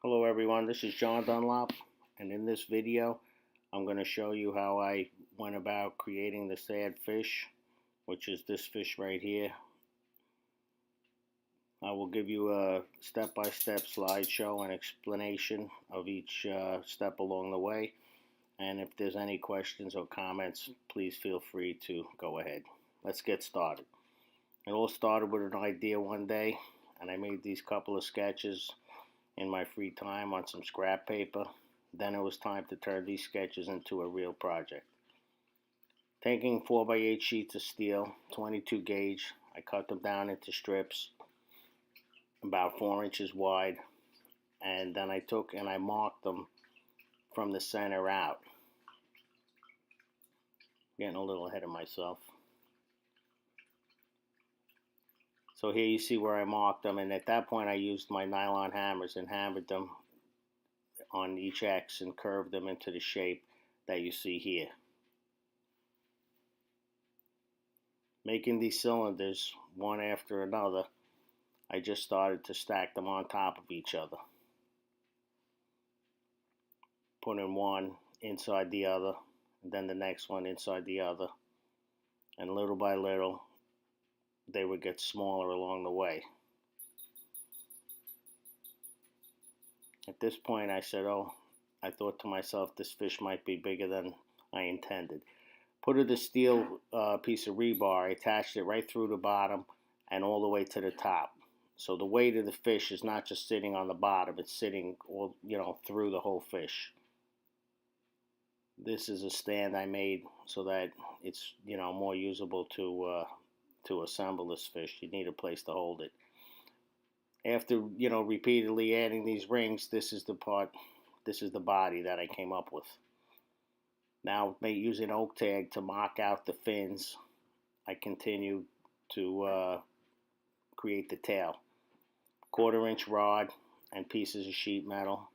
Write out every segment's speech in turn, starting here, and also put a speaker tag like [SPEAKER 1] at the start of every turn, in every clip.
[SPEAKER 1] Hello everyone, this is John Dunlop, and in this video I'm going to show you how I went about creating the sad fish, which is this fish right here. I will give you a step-by-step slideshow and explanation of each step along the way, and if there's any questions or comments, please feel free to go ahead. Let's get started. It all started with an idea one day, and I made these couple of sketches in my free time on some scrap paper. Then it was time to turn these sketches into a real project. Taking 4x8 sheets of steel, 22 gauge, I cut them down into strips about 4 inches wide, and then I took and I marked them from the center out. Getting a little ahead of myself. So here you see where I marked them, and at that point I used my nylon hammers and hammered them on each X and curved them into the shape that you see here. Making these cylinders one after another, I just started to stack them on top of each other. Putting one inside the other, and then the next one inside the other. And little by little, they would get smaller along the way. At this point I said, I thought to myself, this fish might be bigger than I intended. Put a steel piece of rebar, I attached it right through the bottom and all the way to the top. So the weight of the fish is not just sitting on the bottom, it's sitting all, through the whole fish. This is a stand I made so that it's, more usable to assemble this fish. You need a place to hold it. After, repeatedly adding these rings, this is the body that I came up with. Now, using oak tag to mark out the fins, I continue to create the tail. 1/4-inch rod and pieces of sheet metal.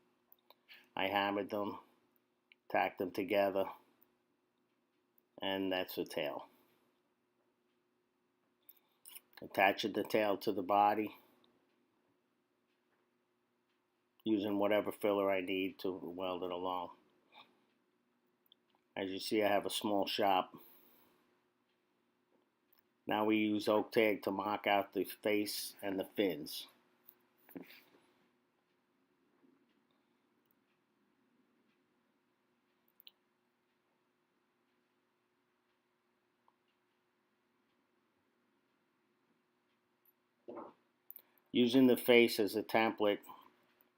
[SPEAKER 1] I hammered them, tacked them together, and that's the tail. Attaching the tail to the body, using whatever filler I need to weld it along. As you see, I have a small shop. Now we use oak tag to mark out the face and the fins. Using the face as a template,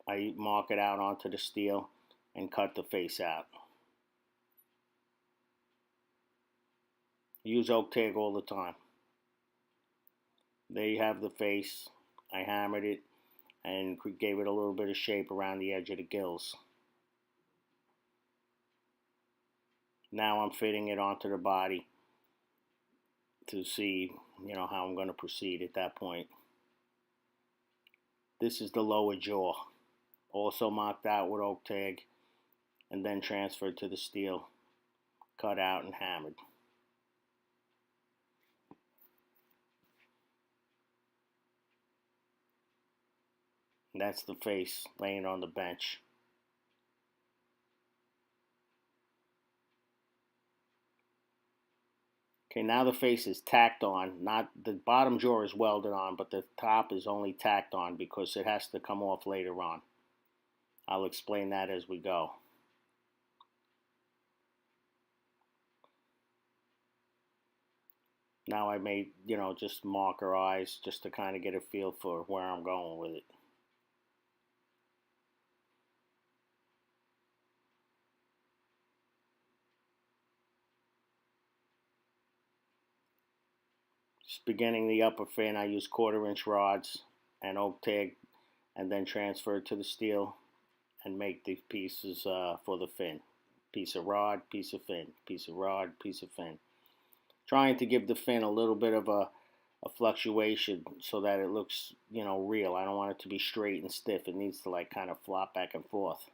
[SPEAKER 1] I mark it out onto the steel and cut the face out. I use oak tag all the time. There you have the face. I hammered it and gave it a little bit of shape around the edge of the gills. Now I'm fitting it onto the body to see, how I'm going to proceed at that point. This is the lower jaw, also marked out with oak tag and then transferred to the steel, cut out and hammered. And that's the face laying on the bench. Okay, now the face is tacked on. Not the bottom jaw is welded on, but the top is only tacked on because it has to come off later on. I'll explain that as we go. Now I made, just marker eyes just to kind of get a feel for where I'm going with it. Just beginning the upper fin, I use 1/4-inch rods and oak tag, and then transfer it to the steel and make the pieces for the fin. Piece of rod, piece of fin, piece of rod, piece of fin. Trying to give the fin a little bit of a fluctuation so that it looks, real. I don't want it to be straight and stiff. It needs to kind of flop back and forth.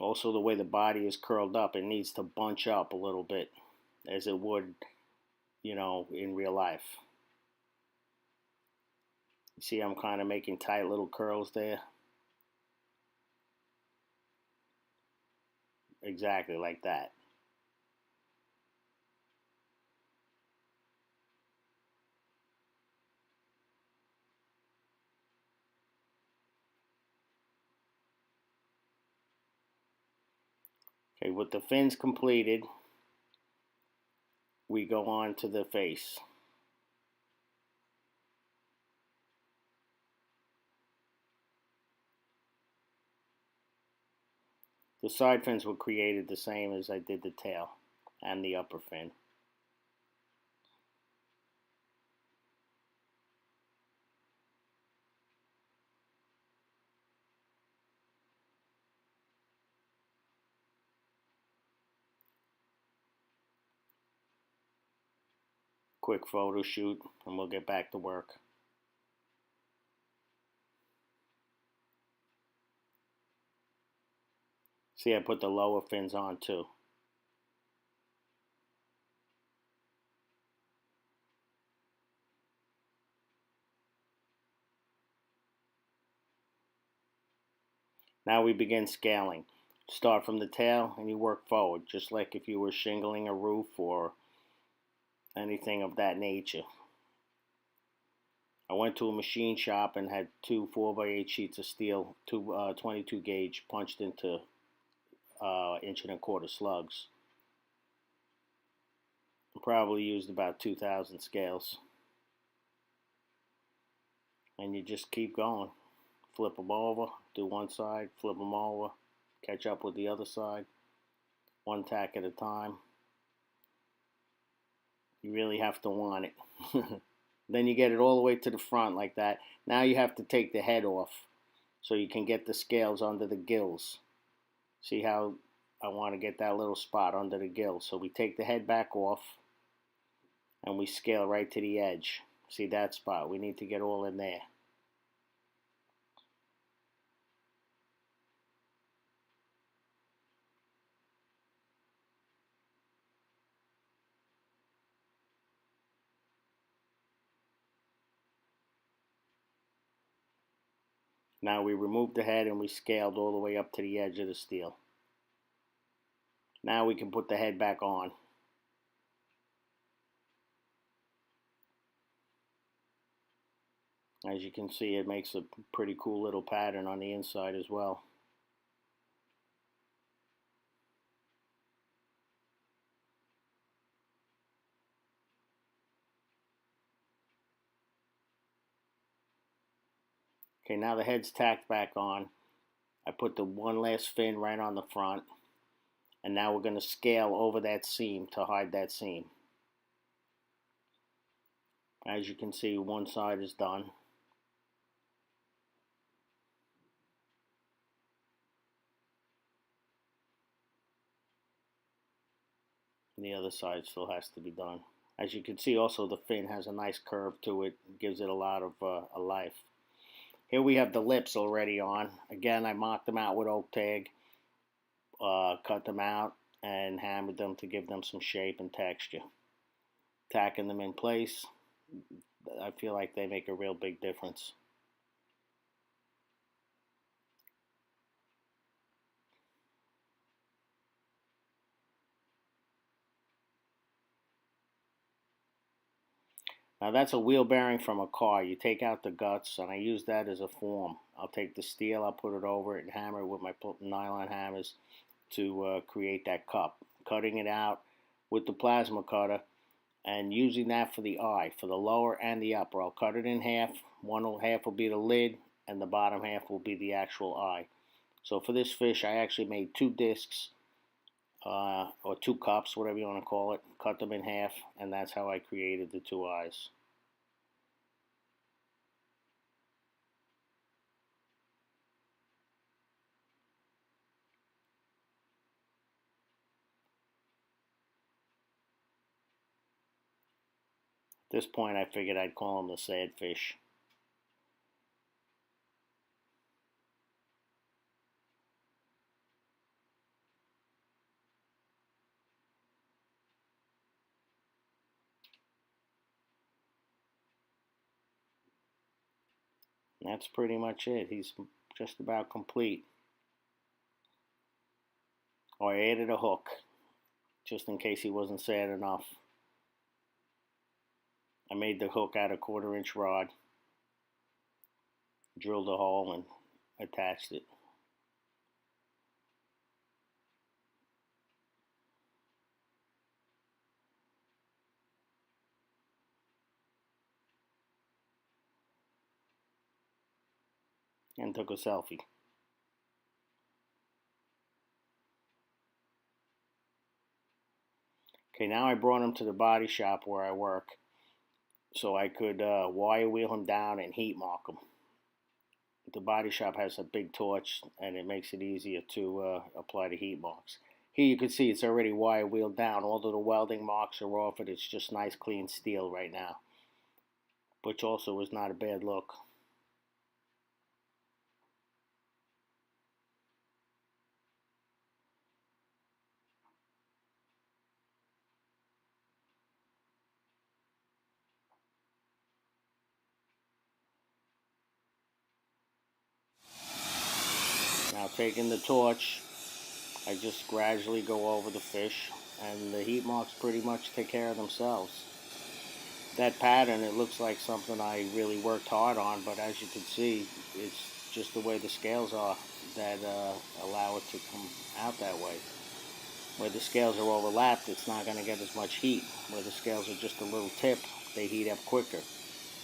[SPEAKER 1] Also, the way the body is curled up, it needs to bunch up a little bit as it would, in real life. You see I'm kind of making tight little curls there. Exactly like that. Okay, with the fins completed, we go on to the face. The side fins were created the same as I did the tail and the upper fin. Quick photo shoot and we'll get back to work. See, I put the lower fins on too. Now we begin scaling. Start from the tail and you work forward, just like if you were shingling a roof or anything of that nature. I went to a machine shop and had two 4x8 sheets of steel, two 22 gauge, punched into 1.25 inch slugs. Probably used about 2,000 scales. And you just keep going. Flip them over, do one side, flip them over, catch up with the other side, one tack at a time. You really have to want it. Then you get it all the way to the front like that. Now you have to take the head off so you can get the scales under the gills. See how I want to get that little spot under the gills. So we take the head back off and we scale right to the edge. See that spot? We need to get all in there. Now we removed the head and we scaled all the way up to the edge of the steel. Now we can put the head back on. As you can see, it makes a pretty cool little pattern on the inside as well. Okay, now the head's tacked back on. I put the one last fin right on the front. And now we're going to scale over that seam to hide that seam. As you can see, one side is done. And the other side still has to be done. As you can see, also the fin has a nice curve to it. It gives it a lot of a life. Here we have the lips already on. Again, I marked them out with oak tag, cut them out, and hammered them to give them some shape and texture. Tacking them in place, I feel like they make a real big difference. Now that's a wheel bearing from a car. You take out the guts, and I use that as a form. I'll take the steel, I'll put it over it, and hammer it with my nylon hammers to create that cup. Cutting it out with the plasma cutter and using that for the eye, for the lower and the upper. I'll cut it in half. Half will be the lid, and the bottom half will be the actual eye. So for this fish, I actually made two discs, or two cups, whatever you want to call it. Cut them in half, and that's how I created the two eyes. At this point, I figured I'd call him the sad fish. And that's pretty much it. He's just about complete. Oh, I added a hook, just in case he wasn't sad enough. I made the hook out of 1/4 inch rod, drilled a hole, and attached it. And took a selfie. Okay, now I brought him to the body shop where I work so I could wire wheel him down and heat mark him. The body shop has a big torch and it makes it easier to apply the heat marks. Here you can see it's already wire wheeled down. All of the welding marks are off it. It's just nice clean steel right now, which also is not a bad look. Now taking the torch, I just gradually go over the fish and the heat marks pretty much take care of themselves. That pattern, it looks like something I really worked hard on, but as you can see, it's just the way the scales are that allow it to come out that way. Where the scales are overlapped, it's not going to get as much heat. Where the scales are just a little tip, they heat up quicker,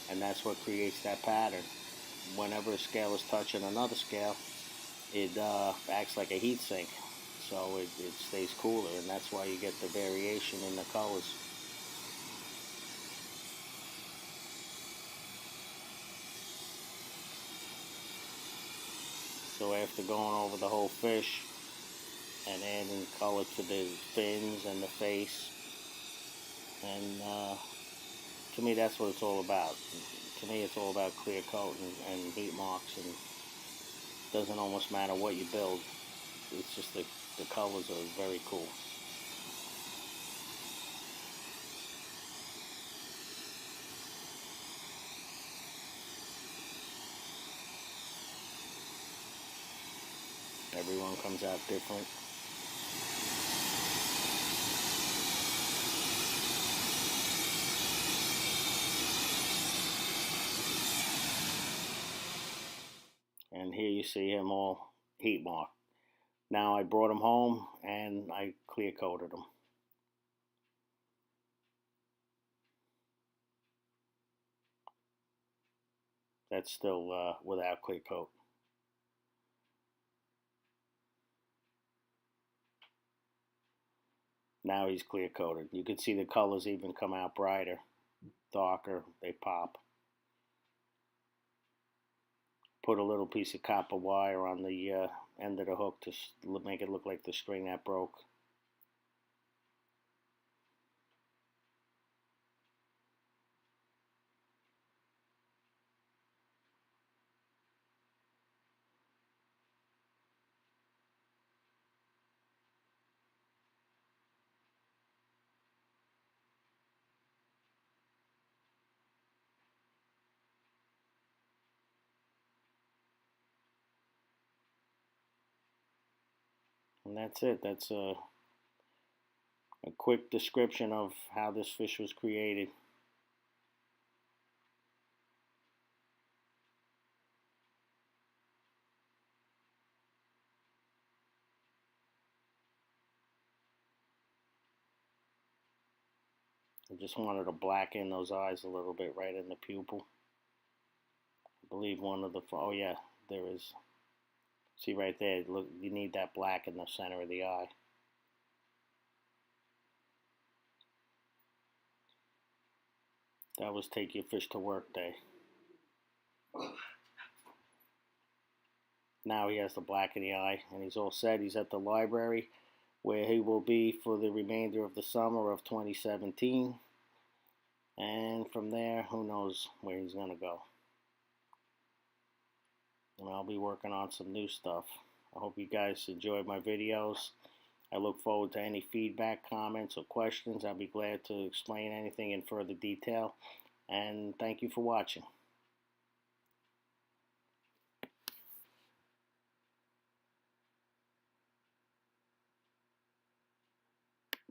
[SPEAKER 1] and that's what creates that pattern. Whenever a scale is touching another scale, it acts like a heat sink, so it stays cooler, and that's why you get the variation in the colors. So after going over the whole fish and adding color to the fins and the face, and to me that's what it's all about. To me it's all about clear coat and heat marks, and it doesn't almost matter what you build. It's just the colors are very cool. Everyone comes out different. And here you see him all heat marked. Now I brought him home and I clear coated him. That's still without clear coat. Now he's clear coated. You can see the colors even come out brighter, darker, they pop. Put a little piece of copper wire on the end of the hook to make it look like the string that broke. And that's it. That's a quick description of how this fish was created. I just wanted to blacken those eyes a little bit right in the pupil. I believe one of the, oh yeah, there is. See right there, look, you need that black in the center of the eye. That was Take Your Fish to Work Day. Now he has the black in the eye and he's all set. He's at the library where he will be for the remainder of the summer of 2017. And from there, who knows where he's going to go. And I'll be working on some new stuff. I hope you guys enjoyed my videos. I look forward to any feedback, comments, or questions. I'll be glad to explain anything in further detail. And thank you for watching.